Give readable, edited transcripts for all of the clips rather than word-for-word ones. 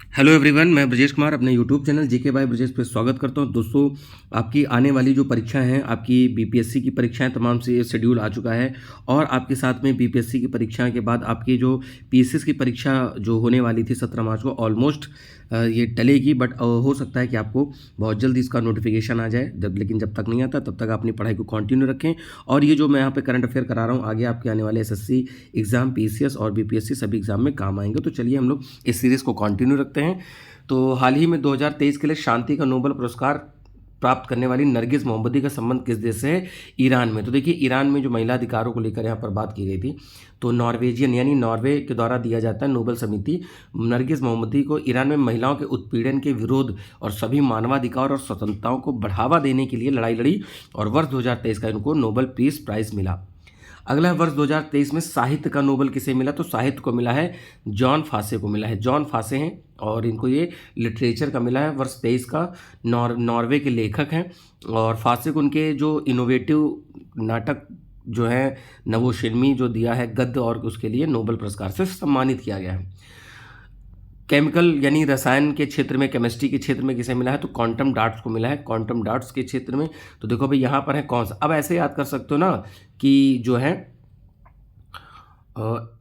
Hello everyone, मैं ब्रजेश कुमार अपने YouTube channel GK by Brajesh पे स्वागत करता हूं। दोस्तों, आपकी आने वाली जो परीक्षाएं हैं, आपकी बीपीएससी की परीक्षाएं तमाम से शेड्यूल आ चुका है और आपके साथ में बीपीएससी की परीक्षाएं के बाद आपकी जो पीएसएस की परीक्षा जो होने वाली थी 17 मार्च को ऑलमोस्ट ये टलेगी। बट हो सकता है कि आपको बहुत जल्द इसका नोटिफिकेशन आ जाए। लेकिन जब तक नहीं आता तब तक अपनी पढ़ाई को कंटिन्यू रखें। और ये जो मैं यहाँ पे करंट अफेयर करा रहा हूँ, आगे आपके आने वाले एसएससी एग्जाम, पीसीएस और बीपीएससी सभी एग्जाम में काम आएंगे। तो चलिए हम लोग इस सीरीज़ को कंटिन्यू रखते हैं। तो हाल ही में 2023 के लिए शांति का नोबेल पुरस्कार प्राप्त करने वाली नरगिस मोहम्मदी का संबंध किस देश से है? ईरान में। तो देखिए, ईरान में जो महिला अधिकारों को लेकर यहाँ पर बात की गई थी, तो नॉर्वेजियन यानी नॉर्वे के द्वारा दिया जाता है नोबेल समिति नरगिस मोहम्मदी को ईरान में महिलाओं के उत्पीड़न के विरोध और सभी मानवाधिकार और स्वतंत्रताओं को बढ़ावा देने के लिए लड़ाई लड़ी और वर्ष 2023 का इनको नोबेल पीस प्राइज़ मिला। अगला वर्ष 2023 में साहित्य का नोबेल किसे मिला? तो साहित्य को मिला है जॉन फासे को मिला है। जॉन फासे हैं और इनको ये लिटरेचर का मिला है। वर्ष 23 का नॉर्वे के लेखक हैं और फासे को उनके जो इनोवेटिव नाटक जो है नवोशिन्मी जो दिया है गद्य, और उसके लिए नोबेल पुरस्कार से सम्मानित किया गया है। केमिकल यानी रसायन के क्षेत्र में, केमिस्ट्री के क्षेत्र में किसे मिला है? तो क्वांटम डॉट्स को मिला है। क्वांटम डॉट्स के क्षेत्र में तो देखो भाई यहाँ पर है कौन सा। अब ऐसे याद कर सकते हो ना कि जो है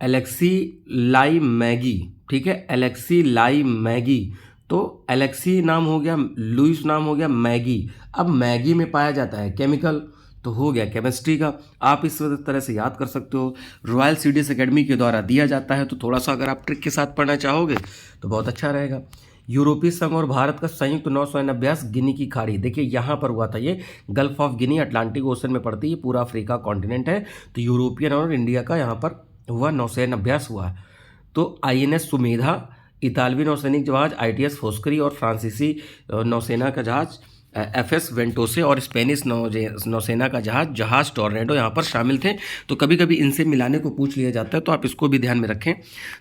एलेक्सी लाई मैगी, ठीक है, एलेक्सी लाई मैगी। तो एलेक्सी नाम हो गया, लुइस नाम हो गया, मैगी। अब मैगी में पाया जाता है केमिकल, तो हो गया केमिस्ट्री का। आप इस तरह से याद कर सकते हो। रॉयल सीडीएस एकेडमी के द्वारा दिया जाता है, तो थोड़ा सा अगर आप ट्रिक के साथ पढ़ना चाहोगे तो बहुत अच्छा रहेगा। यूरोपीय संघ और भारत का संयुक्त नौसैन्य अभ्यास गिनी की खाड़ी, देखिए यहाँ पर हुआ था। ये gulf of Guinea Atlantic ocean में पड़ती है, पूरा अफ्रीका कॉन्टिनेंट है। तो यूरोपियन और इंडिया का यहाँ पर हुआ नौसैन्य अभ्यास हुआ है। तो आईएनएस सुमेधा, इतालवी नौसैनिक जहाज आईटीएस फोस्करी और फ्रांसीसी नौसेना का जहाज एफएस वेंटोसे और स्पेनिश नौसेना का जहाज टॉर्नेडो यहाँ पर शामिल थे। तो कभी कभी इनसे मिलाने को पूछ लिया जाता है, तो आप इसको भी ध्यान में रखें।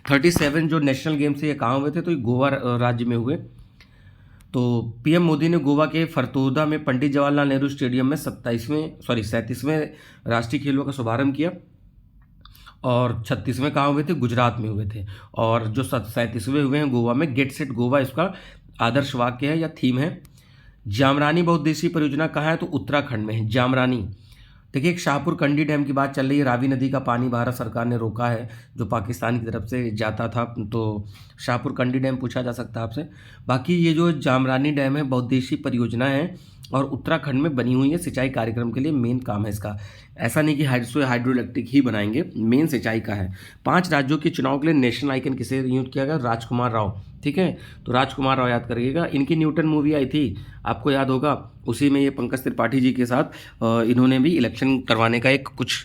37 जो नेशनल गेम्स ये कहाँ हुए थे? तो ये गोवा राज्य में हुए। तो पीएम मोदी ने गोवा के फरतोदा में पंडित जवाहरलाल नेहरू स्टेडियम में 37वें राष्ट्रीय खेलों का शुभारंभ किया। और 36वें कहाँ हुए थे? गुजरात में हुए थे। और जो 37वें हुए हैं गोवा में, गेट सेट गोवा इसका आदर्श वाक्य है या थीम है। जामरानी बहुउद्देशीय परियोजना कहाँ है? तो उत्तराखंड में है जामरानी। देखिए, एक शाहपुर कंडी डैम की बात चल रही है। रावी नदी का पानी भारत सरकार ने रोका है जो पाकिस्तान की तरफ से जाता था, तो शाहपुर कंडी डैम पूछा जा सकता है आपसे। बाकी ये जो जामरानी डैम है बहुउद्देशीय परियोजना है और उत्तराखंड में बनी हुई है। सिंचाई कार्यक्रम के लिए मेन काम है इसका। ऐसा नहीं कि हाइड्रो इलेक्ट्रिक ही बनाएंगे, मेन सिंचाई का है। 5 राज्यों के चुनाव के लिए नेशनल आइकन किसे नियुक्त किया गया? राजकुमार राव, ठीक है। तो राजकुमार राव याद करिएगा। इनकी न्यूटन मूवी आई थी, आपको याद होगा, उसी में ये पंकज त्रिपाठी जी के साथ इन्होंने भी इलेक्शन करवाने का एक कुछ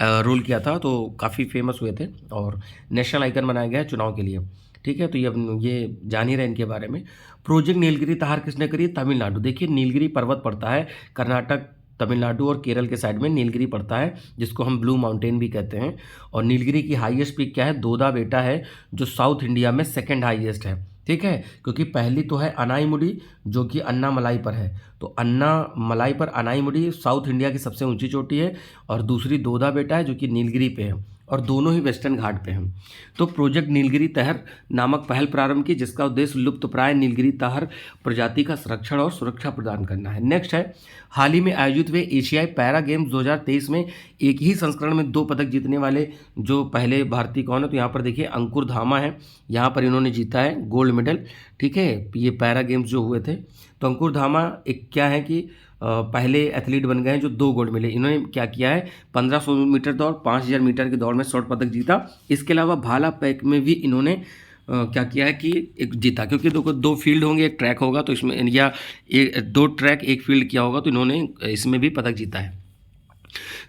रोल किया था, तो काफ़ी फेमस हुए थे और नेशनल आइकन बनाया गया है चुनाव के लिए, ठीक है। तो ये जान ही रहे इनके बारे में। प्रोजेक्ट नीलगिरी तैयार किसने करी? तमिलनाडु। देखिए, नीलगिरी पर्वत पड़ता है कर्नाटक, तमिलनाडु और केरल के साइड में नीलगिरी पड़ता है, जिसको हम ब्लू माउंटेन भी कहते हैं। और नीलगिरी की हाईएस्ट पीक क्या है? दोदा बेटा है, जो साउथ इंडिया में सेकंड हाईएस्ट है, ठीक है। क्योंकि पहली तो है अनाईमुडी जो कि अन्नामलाई पर है, तो अन्नामलाई पर अनाईमुडी साउथ इंडिया की सबसे ऊंची चोटी है। और दूसरी दोदा बेटा है जो कि नीलगिरी पे है, और दोनों ही वेस्टर्न घाट पे हैं। तो प्रोजेक्ट नीलगिरी तहर नामक पहल प्रारंभ की, जिसका उद्देश्य लुप्तप्राय नीलगिरी तहर प्रजाति का संरक्षण और सुरक्षा प्रदान करना है। नेक्स्ट है, हाल ही में आयोजित हुए एशियाई पैरा गेम्स 2023 में एक ही संस्करण में 2 पदक जीतने वाले जो पहले भारतीय कौन है? तो यहाँ पर देखिए अंकुर धामा है, यहाँ पर इन्होंने जीता है गोल्ड मेडल, ठीक है। ये पैरा गेम्स जो हुए थे, तो अंकुर धामा एक क्या है कि पहले एथलीट बन गए हैं जो 2 गोल्ड मिले। इन्होंने क्या किया है? 1500 मीटर दौड़, 5000 मीटर की दौड़ में स्वर्ण पदक जीता। इसके अलावा भाला फेंक में भी इन्होंने क्या किया है कि एक जीता, क्योंकि 2 फील्ड होंगे, एक ट्रैक होगा, तो इसमें या 2 ट्रैक 1 फील्ड किया होगा, तो इन्होंने इसमें भी पदक जीता है।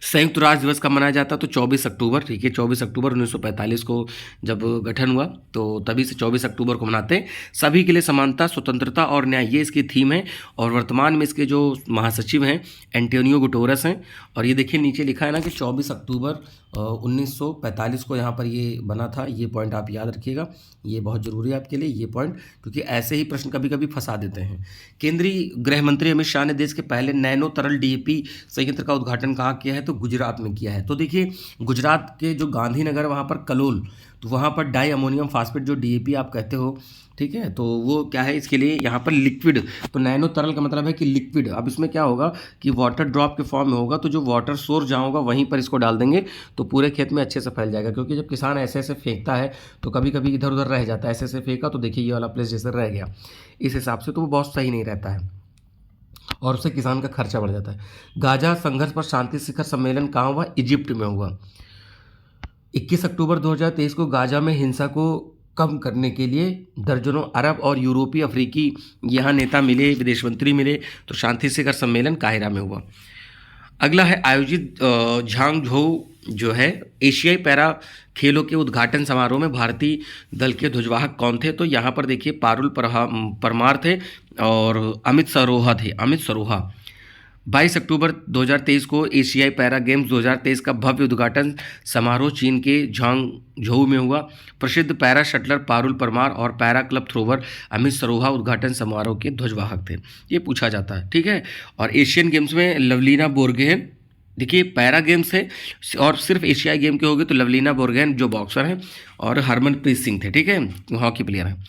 संयुक्त राष्ट्र दिवस कब मनाया जाता है? तो 24 अक्टूबर, ठीक है। 24 अक्टूबर 1945 को जब गठन हुआ, तो तभी से 24 अक्टूबर को मनाते हैं। सभी के लिए समानता, स्वतंत्रता और न्याय, ये इसकी थीम है। और वर्तमान में इसके जो महासचिव हैं एंटोनियो गुटेरेस हैं। और ये देखिए नीचे लिखा है ना कि 24 अक्टूबर 1945 को यहाँ पर ये बना था। ये पॉइंट आप याद रखिएगा, ये बहुत ज़रूरी है आपके लिए ये पॉइंट, क्योंकि ऐसे ही प्रश्न कभी कभी फंसा देते हैं। केंद्रीय गृह मंत्री अमित शाह ने देश के पहले नैनो तरल डीएपी संयंत्र का उद्घाटन कहाँ किया है? तो गुजरात में किया है। तो देखिए गुजरात के जो गांधीनगर वहाँ पर कलोल, तो वहाँ पर डाई अमोनियम फास्फेट जो DAP आप कहते हो, ठीक है, तो वो क्या है इसके लिए यहाँ पर लिक्विड, तो नैनो तरल का मतलब है कि लिक्विड। अब इसमें क्या होगा कि वाटर ड्रॉप के फॉर्म में होगा, तो जो वाटर सोर्स जहाँ होगा वहीं पर इसको डाल देंगे तो पूरे खेत में अच्छे से फैल जाएगा। क्योंकि जब किसान ऐसे ऐसे फेंकता है तो कभी कभी इधर उधर रह जाता है, ऐसे ऐसे फेंका तो देखिए ये वाला प्लेस जैसे रह गया, इस हिसाब से तो वो बहुत सही नहीं रहता है और उससे किसान का खर्चा बढ़ जाता है। गाजा संघर्ष पर शांति शिखर सम्मेलन कहाँ हुआ? इजिप्ट में हुआ। 21 अक्टूबर 2023 को गाजा में हिंसा को कम करने के लिए दर्जनों अरब और यूरोपीय अफ्रीकी यहाँ नेता मिले, विदेश मंत्री मिले, तो शांति शिखर सम्मेलन काहिरा में हुआ। अगला है आयोजित झांगझोऊ जो है एशियाई पैरा खेलों के उद्घाटन समारोह में भारतीय दल के ध्वजवाहक कौन थे? तो यहाँ पर देखिए पारुल परमार थे और अमित सरोहा थे, अमित सरोहा। 22 अक्टूबर 2023 को एशियाई पैरा गेम्स 2023 का भव्य उद्घाटन समारोह चीन के झांगझोऊ में हुआ। प्रसिद्ध पैरा शटलर पारुल परमार और para club thrower Amit Saroha उद्घाटन समारोह के ध्वजवाहक थे। ये पूछा जाता है, ठीक है। और एशियन गेम्स में लवलीना बोरगोहेन, देखिए पैरा गेम्स है और सिर्फ एशियाई गेम के हो गए तो लवलीना बोरगोहेन जो बॉक्सर हैं और हरमनप्रीत सिंह थे, ठीक है, हॉकी प्लेयर हैं।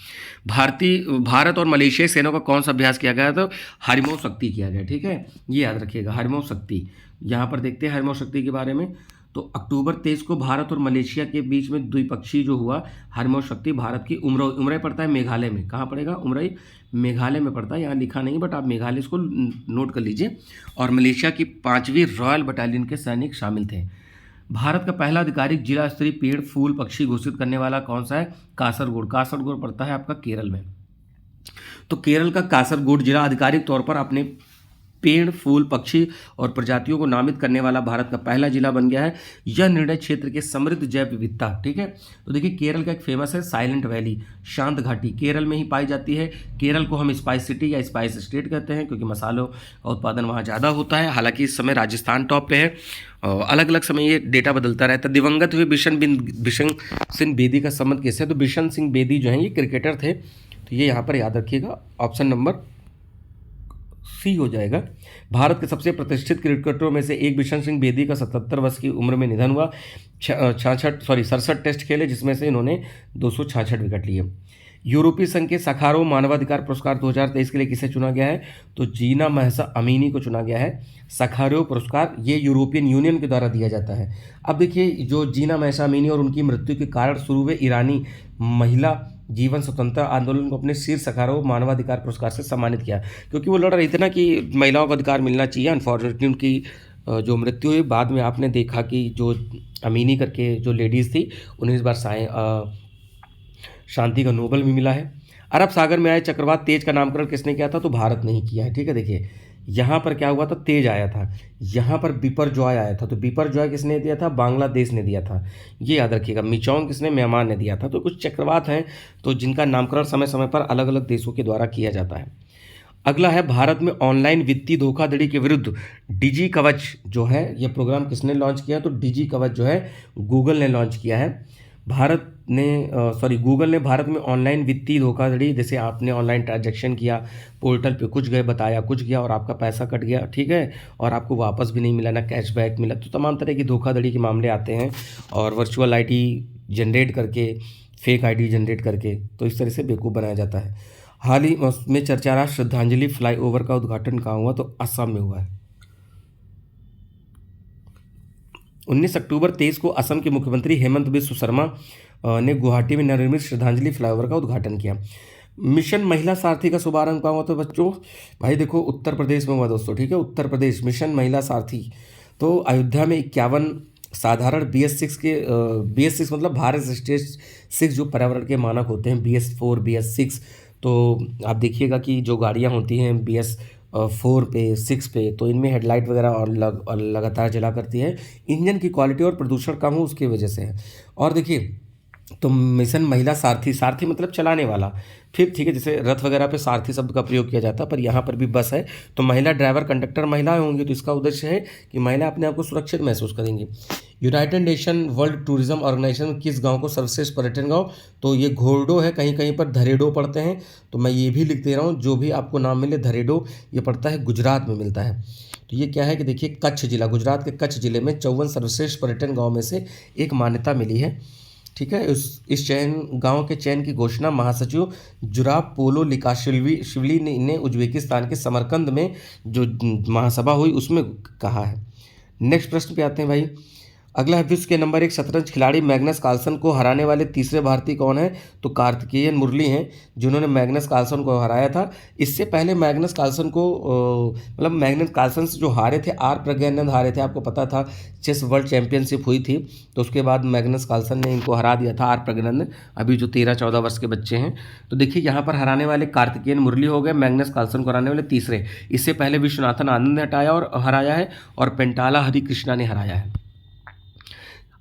भारत और मलेशियाई सेनाओं का कौन सा अभ्यास किया गया? तो हरिमोह शक्ति किया गया, ठीक है, ये याद रखिएगा, हरिमोह शक्ति। यहाँ पर देखते हैं हरिमोह शक्ति के बारे में। तो अक्टूबर 23 को भारत और मलेशिया के बीच में द्विपक्षीय जो हुआ हरिमोह शक्ति, भारत की उमरई पड़ता है मेघालय में। कहाँ पड़ेगा? उमरई मेघालय में पड़ता है, यहाँ लिखा नहीं बट आप मेघालय इसको नोट कर लीजिए। और मलेशिया की 5वीं रॉयल बटालियन के सैनिक शामिल थे। भारत का पहला आधिकारिक जिला स्तरीय पेड़ फूल पक्षी घोषित करने वाला कौन सा है? कासरगोड। कासरगोड पड़ता है आपका केरल में। तो केरल का कासरगोड जिला आधिकारिक तौर पर अपने पेड़ फूल पक्षी और प्रजातियों को नामित करने वाला भारत का पहला जिला बन गया है। यह निर्णय क्षेत्र के समृद्ध जैव विविधता, ठीक है। तो देखिए केरल का एक फेमस है साइलेंट वैली, शांत घाटी, केरल में ही पाई जाती है। केरल को हम स्पाइस सिटी या स्पाइस स्टेट कहते हैं क्योंकि मसालों का उत्पादन वहाँ ज़्यादा होता है। हालांकि इस समय राजस्थान टॉप पे है, अलग अलग समय ये डेटा बदलता रहता है। दिवंगत हुए बिशन सिंह बेदी का संबंध किससे? तो बिशन सिंह बेदी जो हैं ये क्रिकेटर थे, तो ये यहाँ पर याद रखिएगा, ऑप्शन नंबर सी हो जाएगा। भारत के सबसे प्रतिष्ठित क्रिकेटरों में से एक बिशन सिंह बेदी का 77 वर्ष की उम्र में निधन हुआ। 67 टेस्ट खेले जिसमें से इन्होंने 266 विकेट लिए। यूरोपीय संघ के सखारोव मानवाधिकार पुरस्कार 2023 के लिए किसे चुना गया है? तो जीना महसा अमीनी को चुना गया है। सखारोव पुरस्कार ये यूरोपियन यूनियन के द्वारा दिया जाता है। अब देखिए जो जीना महसा अमीनी और उनकी मृत्यु के कारण शुरू हुए ईरानी महिला जीवन स्वतंत्रता आंदोलन को अपने शीर्ष सखारोव मानवाधिकार पुरस्कार से सम्मानित किया, क्योंकि वो लड़ रही थी ना कि महिलाओं को अधिकार मिलना चाहिए। अनफॉर्चुनेटली उनकी जो मृत्यु हुई, बाद में आपने देखा कि जो अमीनी करके जो लेडीज़ थी उन्हें इस बार शांति का नोबेल भी मिला है। अरब सागर में आए चक्रवात तेज का नामकरण किसने किया था? तो भारत ने ही किया है, ठीक है। देखिए यहाँ पर क्या हुआ था, तेज आया था, यहाँ पर बिपरजॉय आया था, तो बिपरजॉय किसने दिया था? बांग्लादेश ने दिया था, ये याद रखिएगा। मिचोंग किसने? म्यांमार ने दिया था। तो कुछ चक्रवात हैं तो जिनका नामकरण समय समय पर अलग अलग देशों के द्वारा किया जाता है। अगला है भारत में ऑनलाइन वित्तीय धोखाधड़ी के विरुद्ध डिजी कवच जो है ये प्रोग्राम किसने लॉन्च किया? तो डिजी कवच जो है गूगल ने लॉन्च किया है। गूगल ने भारत में ऑनलाइन वित्तीय धोखाधड़ी, जैसे आपने ऑनलाइन ट्रांजैक्शन किया, पोर्टल पे कुछ गए बताया कुछ गया और आपका पैसा कट गया, ठीक है, और आपको वापस भी नहीं मिला, ना कैशबैक मिला, तो तमाम तरह की धोखाधड़ी के मामले आते हैं और वर्चुअल आईडी जनरेट करके, फेक आईडी जनरेट करके, तो इस तरह से बेवकूफ़ बनाया जाता है। हाल ही में चर्चा रहा श्रद्धांजलि फ्लाईओवर का उद्घाटन कहाँ हुआ? तो असम में हुआ है। 19 अक्टूबर 23 को असम के मुख्यमंत्री हेमंत बिस्व शर्मा ने गुवाहाटी में नवनिर्मित श्रद्धांजलि फ्लाईओवर का उद्घाटन किया। मिशन महिला सारथी का शुभारंभ कहाँ हुआ? तो बच्चों भाई देखो उत्तर प्रदेश में हुआ दोस्तों, ठीक है, उत्तर प्रदेश मिशन महिला सारथी। तो अयोध्या में 51 साधारण BS6 मतलब भारत स्टेज 6 जो पर्यावरण के मानक होते हैं, BS4 BS6, तो आप देखिएगा कि जो गाड़ियाँ होती हैं BS4 पे 6 पे, तो इनमें हेडलाइट वगैरह और लगातार जला करती है। इंजन की क्वालिटी और प्रदूषण कम हो उसकी वजह से है। और देखिए तो मिशन महिला सारथी, सारथी मतलब चलाने वाला। फिर ठीक है, जैसे रथ वगैरह पे सारथी शब्द का प्रयोग किया जाता है, पर यहाँ पर भी बस है तो महिला ड्राइवर कंडक्टर महिलाएं होंगी, तो इसका उद्देश्य है कि महिला अपने आप को सुरक्षित महसूस करेंगी। United Nation World Tourism Organization में किस गांव को सर्वश्रेष्ठ पर्यटन गांव, तो ये घोरडो है, कहीं कहीं पर धरेडो पढ़ते हैं, तो मैं ये भी लिख दे रहा हूँ, जो भी आपको नाम मिले धरेडो, ये पड़ता है गुजरात में मिलता है। तो ये क्या है कि देखिए कच्छ जिला, गुजरात के कच्छ जिले में 54 सर्वश्रेष्ठ पर्यटन गांव में से एक मान्यता मिली है। ठीक है, इस चयन गांव के चयन की घोषणा महासचिव जुराब पोलो लिकाशिवली ने उज्बेकिस्तान के समरकंद में जो महासभा हुई उसमें कहा है। नेक्स्ट प्रश्न पे आते हैं भाई। अगला है, विश्व के नंबर 1 शतरंज खिलाड़ी मैग्नस कार्लसन को हराने वाले तीसरे भारतीय कौन है, तो कार्तिकेयन मुरली हैं जिन्होंने मैग्नस कार्लसन को हराया था। इससे पहले मैग्नस कार्लसन को मतलब मैग्नस कार्लसन से जो हारे थे आर प्रज्ञानंद हारे थे, आपको पता था चेस वर्ल्ड चैंपियनशिप हुई थी, तो उसके बाद मैग्नस कार्लसन ने इनको हरा दिया था आर प्रज्ञानंद, अभी जो 13-14 वर्ष के बच्चे हैं। तो देखिए यहाँ पर हराने वाले कार्तिकेयन मुरली हो गए, मैग्नस कार्लसन को हराने वाले तीसरे। इससे पहले विश्वनाथन आनंद ने हटाया और हराया है, और पेंटाला हरिकृष्णा ने हराया है।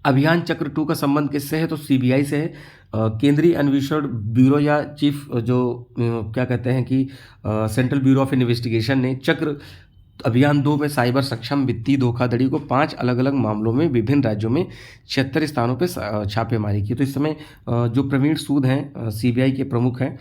अभियान चक्र 2 का संबंध किससे है, तो सीबीआई से है। केंद्रीय अन्वेषण ब्यूरो या चीफ जो क्या कहते हैं कि सेंट्रल ब्यूरो ऑफ इन्वेस्टिगेशन ने चक्र अभियान 2 में साइबर सक्षम वित्तीय धोखाधड़ी को 5 अलग अलग मामलों में विभिन्न राज्यों में 76 स्थानों पर छापेमारी की। तो इस समय जो प्रवीण सूद हैं सीबीआई के प्रमुख हैं।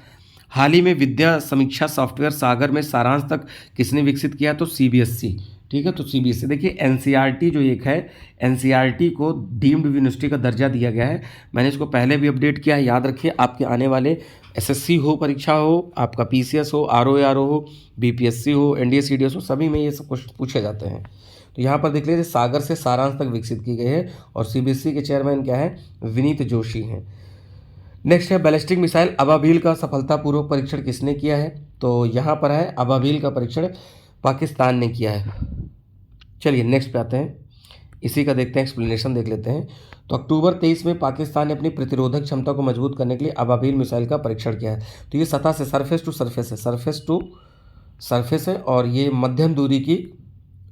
हाल ही में विद्या समीक्षा सॉफ्टवेयर सागर में सारांश तक किसने विकसित किया, तो सीबीएसई। ठीक है, तो सीबीएसई देखिए एनसीईआरटी जो एक है, एनसीईआरटी को डीम्ड यूनिवर्सिटी का दर्जा दिया गया है। मैंने इसको पहले भी अपडेट किया है, याद रखिए आपके आने वाले एसएससी हो परीक्षा हो, आपका पीसीएस हो, आरओएआरओ हो, बीपीएससी हो, एनडीए सीडीएस हो, सभी में ये सब कुछ पूछे जाते हैं। तो यहाँ पर देख लीजिए सागर से सारांश तक विकसित की गई है, और सीबीएसई के चेयरमैन क्या है, विनीत जोशी हैं। नेक्स्ट है, बैलिस्टिक मिसाइल अबाबील का सफलतापूर्वक परीक्षण किसने किया है, तो यहाँ पर है अबाबील का परीक्षण पाकिस्तान ने किया है। चलिए नेक्स्ट पे आते हैं, इसी का देखते हैं एक्सप्लेनेशन देख लेते हैं। तो अक्टूबर 23 में पाकिस्तान ने अपनी प्रतिरोधक क्षमता को मजबूत करने के लिए अबाबील मिसाइल का परीक्षण किया है। तो ये सतह से सरफेस टू सरफेस है, सरफेस टू सरफेस है, और ये मध्यम दूरी की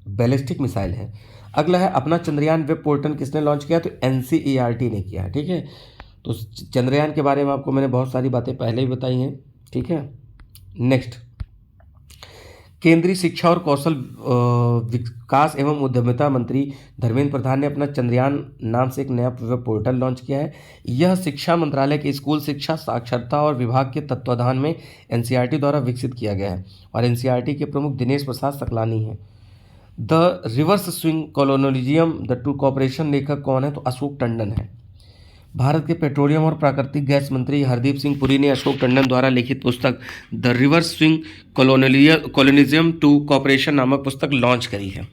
बैलिस्टिक मिसाइल है। अगला है, अपना चंद्रयान वेब पोर्टल किसने लॉन्च किया, तो एनसीईआरटी ने किया है। ठीक है, तो चंद्रयान के बारे में आपको मैंने बहुत सारी बातें पहले ही बताई हैं। ठीक है, नेक्स्ट, केंद्रीय शिक्षा और कौशल विकास एवं उद्यमिता मंत्री धर्मेंद्र प्रधान ने अपना चंद्रयान नाम से एक नया वेब पोर्टल लॉन्च किया है। यह शिक्षा मंत्रालय के स्कूल शिक्षा साक्षरता और विभाग के तत्वाधान में एनसीईआरटी द्वारा विकसित किया गया है, और एनसीईआरटी के प्रमुख दिनेश प्रसाद सकलानी हैं। The reverse swing colonialism the to cooperation लेखक कौन है, तो अशोक टंडन है। भारत के पेट्रोलियम और प्राकृतिक गैस मंत्री हरदीप सिंह पुरी ने अशोक टंडन द्वारा लिखित पुस्तक the reverse swing colonialism to cooperation नामक पुस्तक लॉन्च करी है।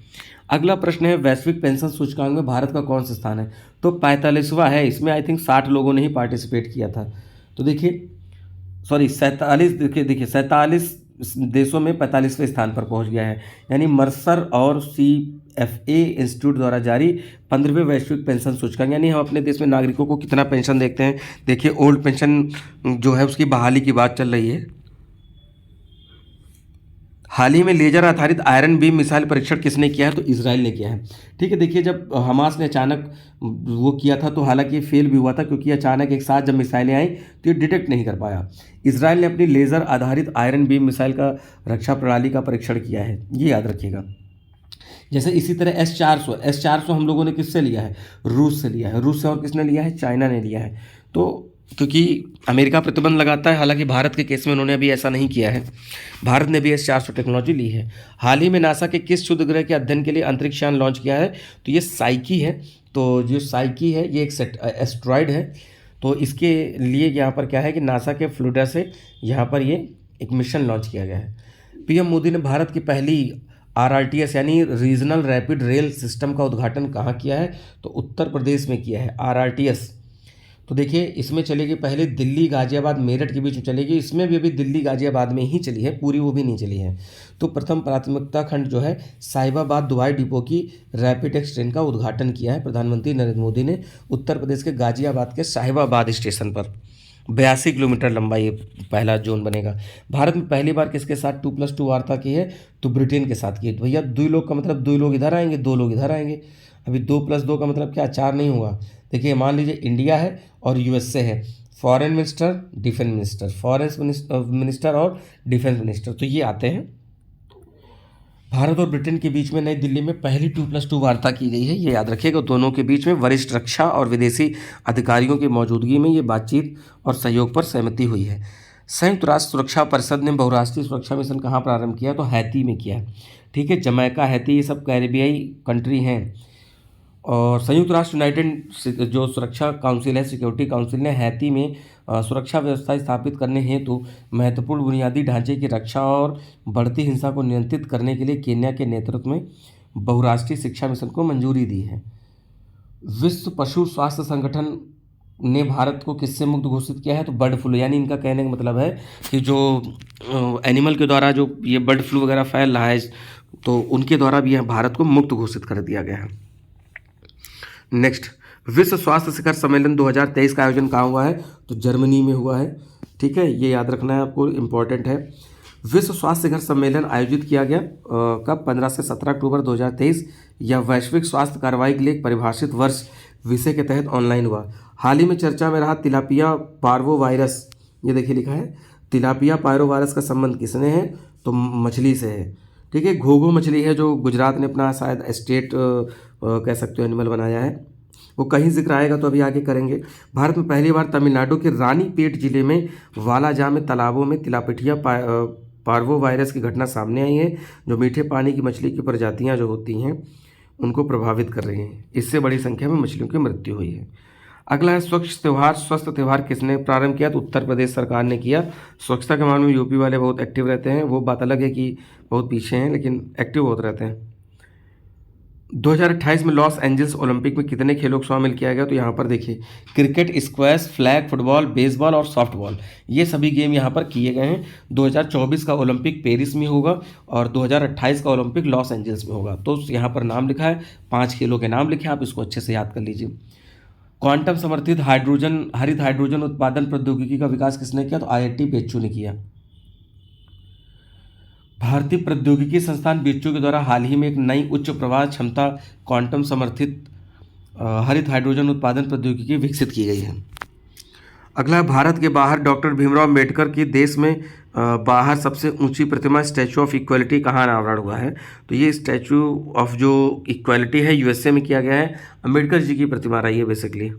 अगला प्रश्न है, वैश्विक पेंशन सूचकांक में भारत का कौन सा स्थान है, तो 45वां है। इसमें आई थिंक 60 लोगों ने ही पार्टिसिपेट किया था। तो देखिए सॉरी 47, देखिए 47 देशों में 45वें स्थान पर पहुंच गया है। यानी मर्सर और CFA इंस्टीट्यूट द्वारा जारी 15वें वैश्विक पेंशन सूचकांक, यानी हम अपने देश में नागरिकों को कितना पेंशन देखते हैं। देखिए ओल्ड पेंशन जो है उसकी बहाली की बात चल रही है। हाल ही में लेजर आधारित आयरन बीम मिसाइल परीक्षण किसने किया है, तो इजराइल ने किया है। ठीक है, देखिए जब हमास ने अचानक वो किया था तो हालांकि ये फेल भी हुआ था, क्योंकि अचानक एक साथ जब मिसाइलें आई तो ये डिटेक्ट नहीं कर पाया। इजराइल ने अपनी लेजर आधारित आयरन बीम मिसाइल का रक्षा प्रणाली का परीक्षण किया है, ये याद रखिएगा। जैसे इसी तरह S-400 हम लोगों ने किससे लिया है, रूस से लिया है। रूस से और किसने लिया है, चाइना ने लिया है। तो क्योंकि अमेरिका प्रतिबंध लगाता है, हालांकि भारत के केस में उन्होंने अभी ऐसा नहीं किया है। भारत ने भी S-400 टेक्नोलॉजी ली है। हाल ही में नासा के किस क्षुद्र ग्रह के अध्ययन के लिए अंतरिक्ष यान लॉन्च किया है, तो ये साइकी है। तो जो साइकी है ये एक एस्ट्रॉयड है। तो इसके लिए यहाँ पर क्या है कि नासा के फ्लोरिडा से यहाँ पर ये एक मिशन लॉन्च किया गया है। पीएम मोदी ने भारत की पहली RRTS यानी रीजनल रैपिड रेल सिस्टम का उद्घाटन कहाँ किया है, तो उत्तर प्रदेश में किया है RRTS। तो देखिए इसमें चलेगी पहले दिल्ली गाजियाबाद मेरठ के बीच में चलेगी, इसमें भी अभी दिल्ली गाजियाबाद में ही चली है, पूरी वो भी नहीं चली है। तो प्रथम प्राथमिकता खंड जो है साहिबाबाद दुबई डिपो की रैपिड एक्स ट्रेन का उद्घाटन किया है प्रधानमंत्री नरेंद्र मोदी ने उत्तर प्रदेश के गाजियाबाद के साहिबाबाद स्टेशन पर। 82 किलोमीटर लंबा ये पहला जोन बनेगा। भारत में पहली बार किसके साथ 2+2 वार्ता की है, तो ब्रिटेन के साथ की है। भैया 2 लोग का मतलब 2 लोग इधर आएंगे 2 लोग इधर आएंगे। अभी 2+2 का मतलब क्या 4 नहीं हुआ, देखिए मान लीजिए इंडिया है और यूएसए है, foreign minister, defence minister, foreign minister और डिफेंस मिनिस्टर, तो ये आते हैं। भारत और ब्रिटेन के बीच में नई दिल्ली में पहली 2+2 वार्ता की गई है, ये याद रखिएगा। दोनों के बीच में वरिष्ठ रक्षा और विदेशी अधिकारियों की मौजूदगी में ये बातचीत और सहयोग पर सहमति हुई है। संयुक्त राष्ट्र सुरक्षा परिषद ने बहुराष्ट्रीय सुरक्षा मिशन कहाँ प्रारंभ किया, तो हैती में किया है, ठीक है। जमैका, हैती, ये सब कैरेबियाई कंट्री हैं। और संयुक्त राष्ट्र यूनाइटेड जो सुरक्षा काउंसिल है, सिक्योरिटी काउंसिल ने हैती में सुरक्षा व्यवस्था स्थापित करने हेतु महत्वपूर्ण बुनियादी ढांचे की रक्षा और बढ़ती हिंसा को नियंत्रित करने के लिए केन्या के नेतृत्व में बहुराष्ट्रीय शिक्षा मिशन को मंजूरी दी है। विश्व पशु स्वास्थ्य संगठन ने भारत को किससे मुक्त घोषित किया है, तो बर्ड फ्लू, यानी इनका कहने का मतलब है कि जो एनिमल के द्वारा जो ये बर्ड फ्लू वगैरह फैल रहा है, तो उनके द्वारा भी यह भारत को मुक्त घोषित कर दिया गया है। नेक्स्ट, विश्व स्वास्थ्य शिखर सम्मेलन 2023 का आयोजन कहाँ हुआ है, तो जर्मनी में हुआ है, ठीक है। ये याद रखना है आपको, इम्पोर्टेंट है। विश्व स्वास्थ्य शिखर सम्मेलन आयोजित किया गया कब, 15 से 17 अक्टूबर 2023। यह वैश्विक स्वास्थ्य कार्रवाई के लिए एक परिभाषित वर्ष विषय के तहत ऑनलाइन हुआ। हाल ही में चर्चा में रहा तिलापिया पार्वोवायरस, ये देखिए लिखा है, तिलापिया पायरोवायरस का संबंध किसने है, तो मछली से है, ठीक है। घोघो मछली है जो गुजरात ने अपना शायद स्टेट कह सकते हो एनिमल बनाया है, वो कहीं जिक्र आएगा तो अभी आगे करेंगे। भारत में पहली बार तमिलनाडु के रानीपेट जिले में वालाजा में तालाबों में तिलापिया पार्वोवायरस की घटना सामने आई है, जो मीठे पानी की मछली की प्रजातियां जो होती हैं उनको प्रभावित कर रही हैं। इससे बड़ी संख्या में मछलियों की मृत्यु हुई है। अगला है स्वच्छ त्यौहार। स्वस्थ त्यौहार किसने प्रारंभ किया, तो उत्तर प्रदेश सरकार ने किया। स्वच्छता के मामले में यूपी वाले बहुत एक्टिव रहते हैं, वो बात अलग है कि बहुत पीछे हैं, लेकिन एक्टिव बहुत रहते हैं। 2028 में लॉस एंजल्स ओलंपिक में कितने खेलों को शामिल किया गया, तो यहाँ पर देखिए cricket, squash, flag football, baseball और सॉफ्टबॉल, ये सभी गेम यहाँ पर किए गए हैं। 2024 का ओलंपिक पेरिस में होगा और 2028 का ओलंपिक लॉस एंजल्स में होगा। तो यहाँ पर नाम लिखा है, 5 खेलों के नाम लिखे, आप इसको अच्छे से याद कर लीजिए। क्वांटम समर्थित हरित हाइड्रोजन उत्पादन प्रौद्योगिकी का विकास किसने किया, तो IIT बेच्चू ने किया। भारतीय प्रौद्योगिकी संस्थान बेच्चू के द्वारा हाल ही में एक नई उच्च प्रवाह क्षमता क्वांटम समर्थित हरित हाइड्रोजन उत्पादन प्रौद्योगिकी विकसित की गई है। अगला, भारत के बाहर डॉक्टर भीमराव अम्बेडकर की देश में बाहर सबसे ऊंची प्रतिमा स्टैचू ऑफ इक्वलिटी कहाँ अनावरण हुआ है, तो ये स्टैचू ऑफ जो इक्वलिटी है USA में किया गया है। अम्बेडकर जी की प्रतिमा रही है बेसिकली,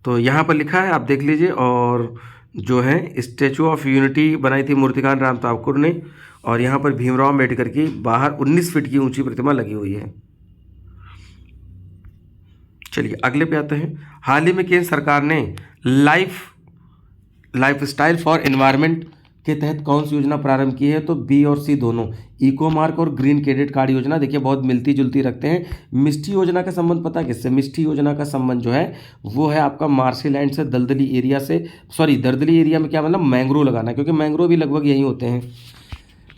तो यहाँ पर लिखा है, आप देख लीजिए। और जो है स्टैचू ऑफ यूनिटी बनाई थी मूर्तिकार राम ठाकुर ने, और यहाँ पर भीमराव अम्बेडकर की बाहर 19 फीट की ऊंची प्रतिमा लगी हुई है। चलिए अगले पे आते हैं। हाल ही में केंद्र सरकार ने लाइफ स्टाइल फॉर एनवायरनमेंट के तहत कौन सी योजना प्रारंभ की है, तो B और C दोनों, इको मार्क और ग्रीन क्रेडिट कार्ड योजना। देखिए बहुत मिलती जुलती रखते हैं। मिष्टी योजना का संबंध पता है किससे, मिष्टी योजना का संबंध जो है वो है आपका मार्शीलैंड से, दलदली एरिया से, सॉरी दलदली एरिया में क्या मतलब मैंग्रोव लगाना, क्योंकि मैंग्रोव भी लगभग यही होते हैं।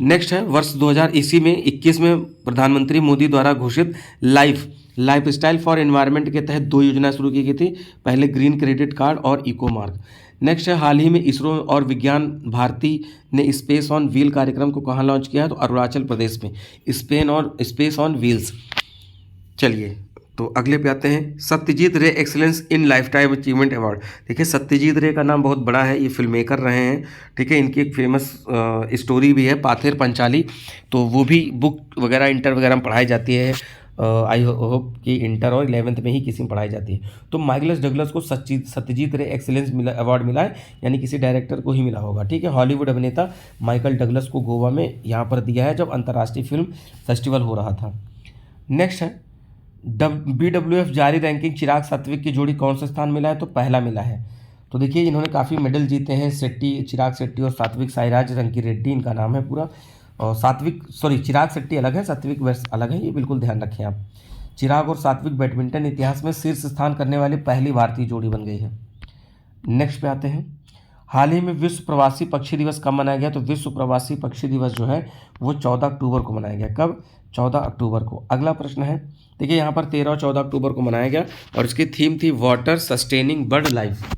नेक्स्ट है वर्ष 2021 में प्रधानमंत्री मोदी द्वारा घोषित लाइफ स्टाइल फॉर एनवायरनमेंट के तहत 2 योजनाएं शुरू की गई थी, पहले ग्रीन क्रेडिट कार्ड और इको मार्क। नेक्स्ट है हाल ही में इसरो और विज्ञान भारती ने स्पेस ऑन व्हील कार्यक्रम को कहाँ लॉन्च किया है, तो अरुणाचल प्रदेश में, स्पेस ऑन व्हील्स। चलिए तो अगले पे आते हैं। सत्यजीत रे excellence in life time achievement award. देखिए सत्यजीत रे का नाम बहुत बड़ा है, ये फिल्म मेकर रहे हैं, ठीक है। इनकी एक फेमस स्टोरी भी है पाथेर पंचाली, तो वो भी बुक वगैरह इंटर वगैरह में पढ़ाई जाती है। आई होप कि इंटर और 11th में ही किसी में पढ़ाई जाती है। तो माइकल डगलस को सत्यजीत रे एक्सीलेंस अवार्ड मिला है, यानी किसी डायरेक्टर को ही मिला होगा, ठीक है। हॉलीवुड अभिनेता माइकल डगलस को गोवा में यहाँ पर दिया है जब अंतर्राष्ट्रीय फिल्म फेस्टिवल हो रहा था। नेक्स्ट है BWF जारी रैंकिंग, चिराग सात्विक की जोड़ी कौन सा स्थान मिला है, तो पहला मिला है। तो देखिए इन्होंने काफ़ी मेडल जीते हैं, चिराग शेट्टी और सात्विक साईराज रंकी रेड्डी इनका नाम है पूरा। और चिराग शेट्टी अलग है, सात्विक वैसे अलग है, ये बिल्कुल ध्यान रखें आप। चिराग और सात्विक बैडमिंटन इतिहास में शीर्ष स्थान करने वाली पहली भारतीय जोड़ी बन गई है। नेक्स्ट पे आते हैं। हाल ही में विश्व प्रवासी पक्षी दिवस कब मनाया गया, तो विश्व प्रवासी पक्षी दिवस जो है वो 14 अक्टूबर को मनाया गया। कब, 14 अक्टूबर को। अगला प्रश्न है, देखिए यहाँ पर 13 और 14 अक्टूबर को मनाया गया और इसकी थीम थी वाटर सस्टेनिंग बर्ड लाइफ।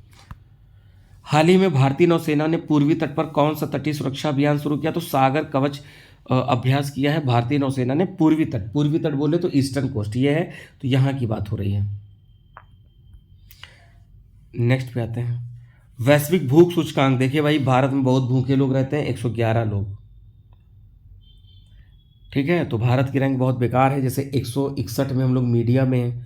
हाल ही में भारतीय नौसेना ने पूर्वी तट पर कौन सा तटीय सुरक्षा अभियान शुरू किया, तो सागर कवच अभ्यास किया है भारतीय नौसेना ने पूर्वी तट बोले तो ईस्टर्न कोस्ट ये है, तो यहाँ की बात हो रही है। नेक्स्ट पे आते हैं, वैश्विक भूख सूचकांक। देखिए भाई, भारत में बहुत भूखे लोग रहते हैं, 111 लोग, ठीक है। तो भारत की रैंक बहुत बेकार है, जैसे 161 में हम लोग मीडिया में हैं।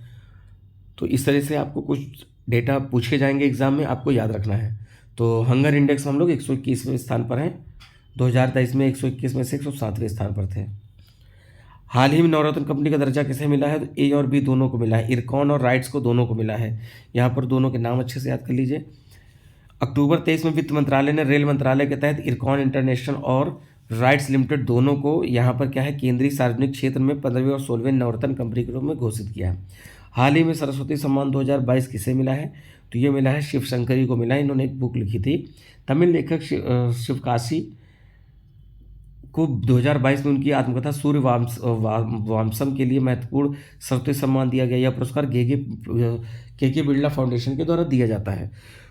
तो इस तरह से आपको कुछ डेटा पूछे जाएंगे एग्जाम में, आपको याद रखना है। तो हंगर इंडेक्स हम लोग 121वें स्थान पर हैं, 2023 में 121 में से 107वें स्थान पर थे। हाल ही में नवरत्न कंपनी का दर्जा किसे मिला है? तो ए और बी दोनों को मिला है, इरकॉन और राइट्स को दोनों को मिला है। यहाँ पर दोनों के नाम अच्छे से याद कर लीजिए। अक्टूबर 23 में वित्त मंत्रालय ने रेल मंत्रालय के तहत इरकॉन इंटरनेशनल और राइट्स लिमिटेड दोनों को यहाँ पर क्या है, केंद्रीय सार्वजनिक क्षेत्र में 15वीं और 16वीं नवरत्न कंपनी के रूप में घोषित किया है। हाल ही में सरस्वती सम्मान 2022 किसे मिला है? तो ये मिला है शिव शंकरी को मिला है। इन्होंने एक बुक लिखी थी, तमिल लेखक शिवकाशी को 2022 में उनकी आत्मकथा सूर्य वामसम के लिए महत्वपूर्ण सरस्वती सम्मान दिया गया। यह पुरस्कार के बिरला फाउंडेशन के द्वारा दिया जाता है।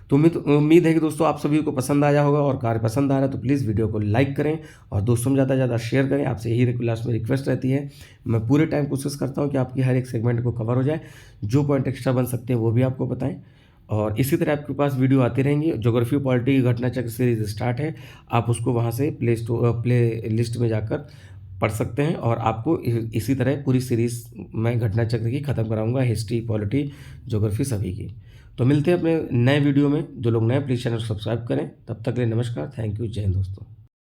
तो उम्मीद है कि दोस्तों आप सभी को पसंद आया होगा, और कार्य पसंद आ रहा है तो प्लीज़ वीडियो को लाइक करें और दोस्तों में ज़्यादा से ज़्यादा शेयर करें। आपसे यही लास्ट में रिक्वेस्ट रहती है। मैं पूरे टाइम कोशिश करता हूँ कि आपकी हर एक सेगमेंट को कवर हो जाए, जो पॉइंट एक्स्ट्रा बन सकते हैं वो भी आपको बताएं। और इसी तरह आपके पास वीडियो आती रहेंगी। ज्योग्राफी पॉलिटी की घटना चक्र सीरीज स्टार्ट है, आप उसको वहाँ से प्ले लिस्ट में जाकर पढ़ सकते हैं, और आपको इसी तरह पूरी सीरीज मैं घटना चक्र की ख़त्म कराऊंगा, हिस्ट्री, पॉलिटी, ज्योग्राफी सभी की। तो मिलते हैं अपने नए वीडियो में। जो लोग नए प्लीज़ चैनल सब्सक्राइब करें। तब तक के लिए नमस्कार, थैंक यू, जय हिंद दोस्तों।